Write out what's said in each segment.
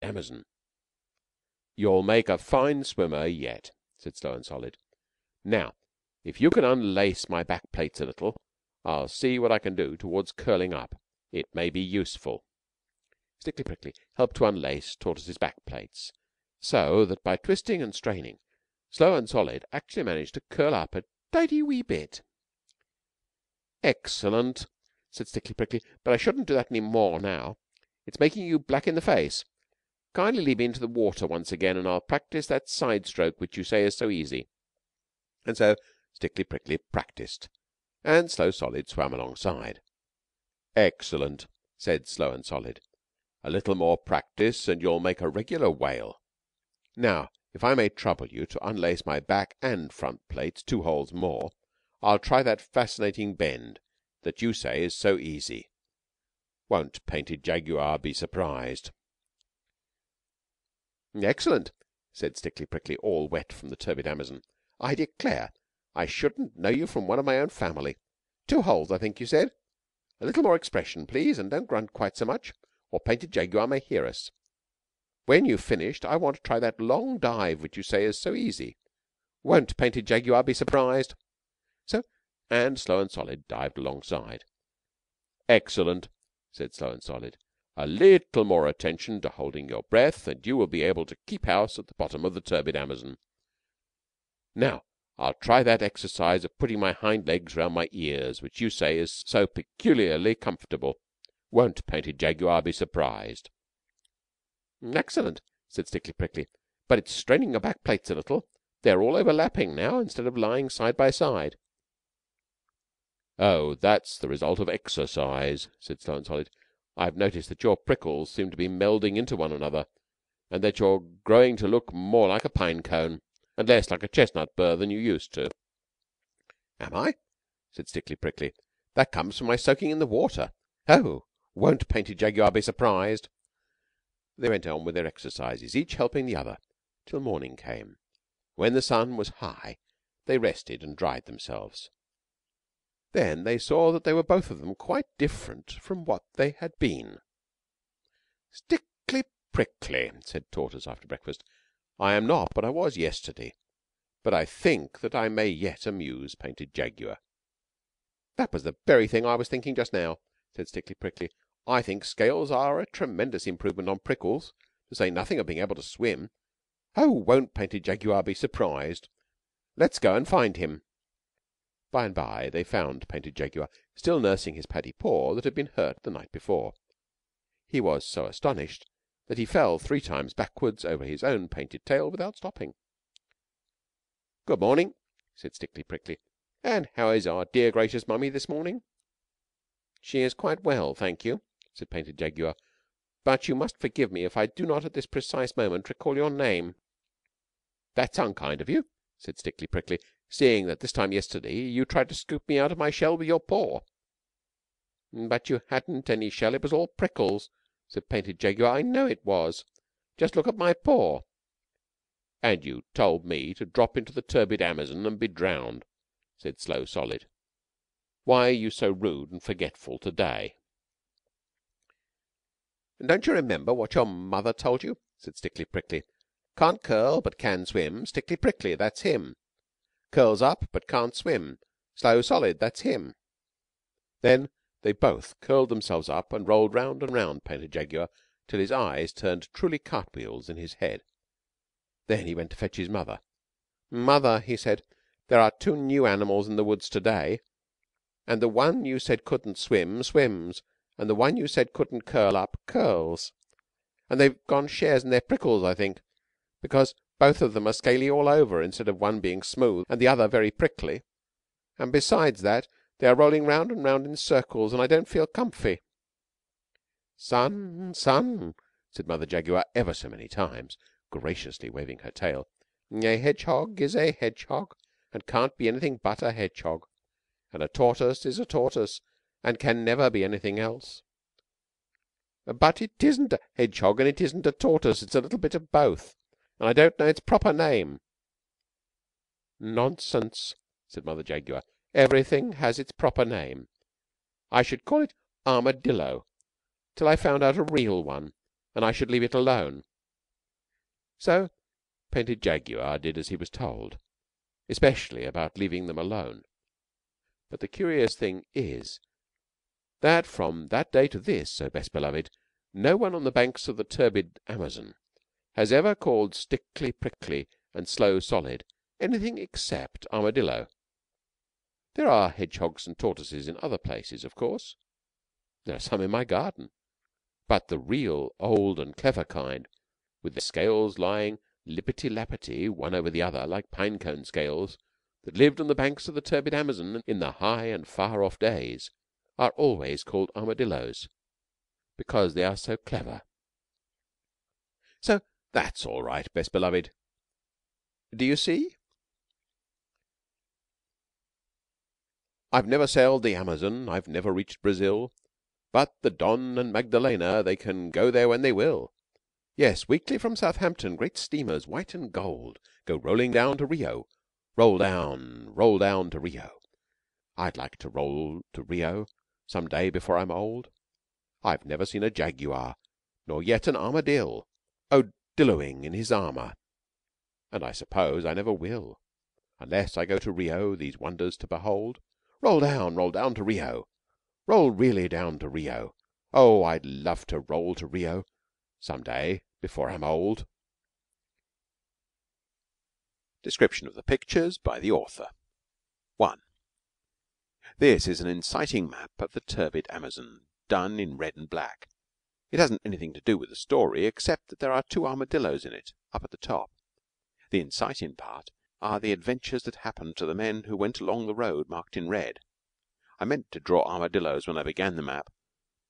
Amazon. You'll make a fine swimmer yet, said Slow and Solid. Now, if you can unlace my back plates a little, I'll see what I can do towards curling up. It may be useful. Stickly Prickly helped to unlace Tortoise's back plates, so that by twisting and straining, Slow and Solid actually managed to curl up a tidy wee bit. Excellent, said Stickly Prickly, but I shouldn't do that any more now. It's making you black in the face. Kindly leave me into the water once again, and I'll practise that side stroke which you say is so easy. And so Stickly Prickly practised, and Slow Solid swam alongside. Excellent, said Slow and Solid. A little more practice, and you'll make a regular whale. Now, if I may trouble you to unlace my back and front plates 2 holes more, I'll try that fascinating bend that you say is so easy. Won't Painted Jaguar be surprised? Excellent, said Stickly Prickly, all wet from the turbid Amazon. I declare, I shouldn't know you from one of my own family. 2 holes, I think you said. A little more expression, please, and don't grunt quite so much, or Painted Jaguar may hear us. When you've finished, I want to try that long dive which you say is so easy. Won't Painted Jaguar be surprised? So, and Slow and Solid dived alongside. Excellent, said Slow and Solid. A little more attention to holding your breath, and you will be able to keep house at the bottom of the turbid Amazon. Now, I'll try that exercise of putting my hind legs round my ears, which you say is so peculiarly comfortable. Won't Painted Jaguar be surprised? Excellent, said Stickly Prickly, but it's straining your back plates a little. They're all overlapping now, instead of lying side by side. Oh, that's the result of exercise, said Slow and Solid. I've noticed that your prickles seem to be melding into one another, and that you're growing to look more like a pine cone, and less like a chestnut burr than you used to. Am I? said Stickly Prickly. That comes from my soaking in the water. Oh, won't Painted Jaguar be surprised? They went on with their exercises, each helping the other, till morning came. When the sun was high, they rested and dried themselves. Then they saw that they were both of them quite different from what they had been. Stickly Prickly, said Tortoise after breakfast, I am not what I was yesterday, but I think that I may yet amuse Painted Jaguar. That was the very thing I was thinking just now, said Stickly Prickly. I think scales are a tremendous improvement on prickles, to say nothing of being able to swim. Oh, won't Painted Jaguar be surprised? Let's go and find him. By and by they found Painted Jaguar still nursing his paddy paw that had been hurt the night before. He was so astonished that he fell 3 times backwards over his own painted tail without stopping. Good morning, said Stickly Prickly. And how is our dear gracious mummy this morning? She is quite well, thank you, said Painted Jaguar. But you must forgive me if I do not at this precise moment recall your name. That's unkind of you, said Stickly Prickly, seeing that this time yesterday you tried to scoop me out of my shell with your paw. But you hadn't any shell, it was all prickles, said Painted Jaguar. I know it was. Just look at my paw. And you told me to drop into the turbid Amazon and be drowned, said Slow Solid. Why are you so rude and forgetful today? Don't you remember what your mother told you? Said Stickly Prickly. Can't curl but can swim, Stickly Prickly, that's him. Curls up but can't swim, Slow Solid, that's him. Then they both curled themselves up and rolled round and round Painted Jaguar till his eyes turned truly cartwheels in his head. Then he went to fetch his mother. Mother, he said, there are 2 new animals in the woods today, and the one you said couldn't swim, swims, and the one you said couldn't curl up, curls. And they've gone shares in their prickles, I think, because both of them are scaly all over, instead of one being smooth and the other very prickly. And besides that, they are rolling round and round in circles, and I don't feel comfy. Son, son, said Mother Jaguar ever so many times, graciously waving her tail. A hedgehog is a hedgehog, and can't be anything but a hedgehog. And a tortoise is a tortoise, and can never be anything else. But it isn't a hedgehog, and it isn't a tortoise. It's a little bit of both, and I don't know its proper name. Nonsense, said Mother Jaguar. Everything has its proper name. I should call it Armadillo till I found out a real one, and I should leave it alone. So Painted Jaguar did as he was told, especially about leaving them alone. But the curious thing is that from that day to this, O Best Beloved, no one on the banks of the turbid Amazon has ever called Stickly Prickly and Slow Solid anything except Armadillo. There are hedgehogs and tortoises in other places, of course. There are some in my garden. But the real old and clever kind, with the scales lying lippity-lappity one over the other like pine-cone scales, that lived on the banks of the turbid Amazon in the high and far-off days, are always called armadillos, because they are so clever. So that's all right, Best Beloved. Do you see? I've never sailed the Amazon, I've never reached Brazil, but the Don and Magdalena, they can go there when they will. Yes, weekly from Southampton, great steamers, white and gold, go rolling down to Rio. Roll down to Rio. I'd like to roll to Rio some day before I'm old. I've never seen a jaguar, nor yet an armadillo, dilloing in his armour, and I suppose I never will, unless I go to Rio these wonders to behold. Roll down to Rio. Roll really down to Rio. Oh, I'd love to roll to Rio some day before I'm old. Description of the pictures by the author. 1. This is an inciting map of the turbid Amazon, done in red and black. It hasn't anything to do with the story, except that there are 2 armadillos in it, up at the top. The inciting part are the adventures that happened to the men who went along the road marked in red. I meant to draw armadillos when I began the map,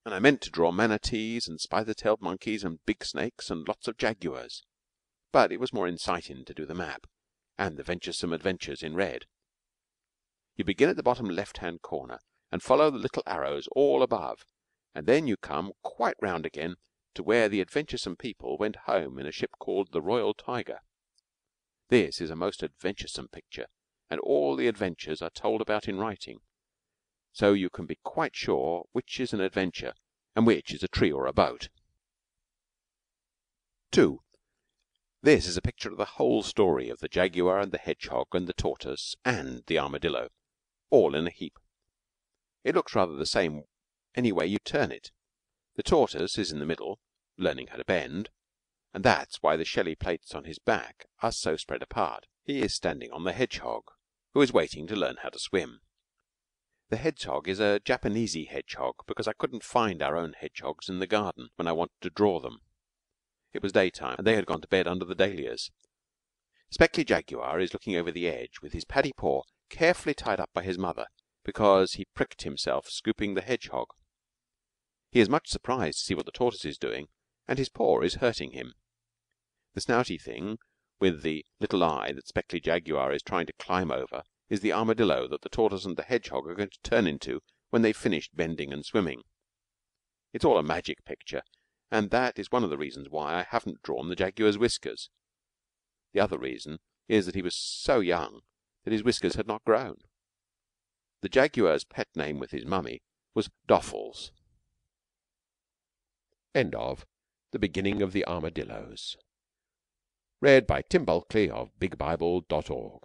and I meant to draw manatees and spider-tailed monkeys and big snakes and lots of jaguars, but it was more inciting to do the map and the venturesome adventures in red. You begin at the bottom left-hand corner and follow the little arrows all above, and then you come quite round again to where the adventuresome people went home in a ship called the Royal Tiger. This is a most adventuresome picture, and all the adventures are told about in writing, so you can be quite sure which is an adventure and which is a tree or a boat. 2. This is a picture of the whole story of the jaguar and the hedgehog and the tortoise and the armadillo, all in a heap. It looks rather the same any way you turn it. The tortoise is in the middle, learning how to bend, and that's why the shelly plates on his back are so spread apart. He is standing on the hedgehog, who is waiting to learn how to swim. The hedgehog is a Japanesey hedgehog, because I couldn't find our own hedgehogs in the garden when I wanted to draw them. It was daytime, and they had gone to bed under the dahlias. Speckly Jaguar is looking over the edge, with his paddy paw carefully tied up by his mother, because he pricked himself scooping the hedgehog. He is much surprised to see what the tortoise is doing, and his paw is hurting him. The snouty thing with the little eye that Speckly Jaguar is trying to climb over is the armadillo that the tortoise and the hedgehog are going to turn into when they've finished bending and swimming. It's all a magic picture, and that is one of the reasons why I haven't drawn the jaguar's whiskers. The other reason is that he was so young that his whiskers had not grown. The jaguar's pet name with his mummy was Doffles. End of The Beginning of the Armadillos. Read by Tim Bulkley of BigBible.org.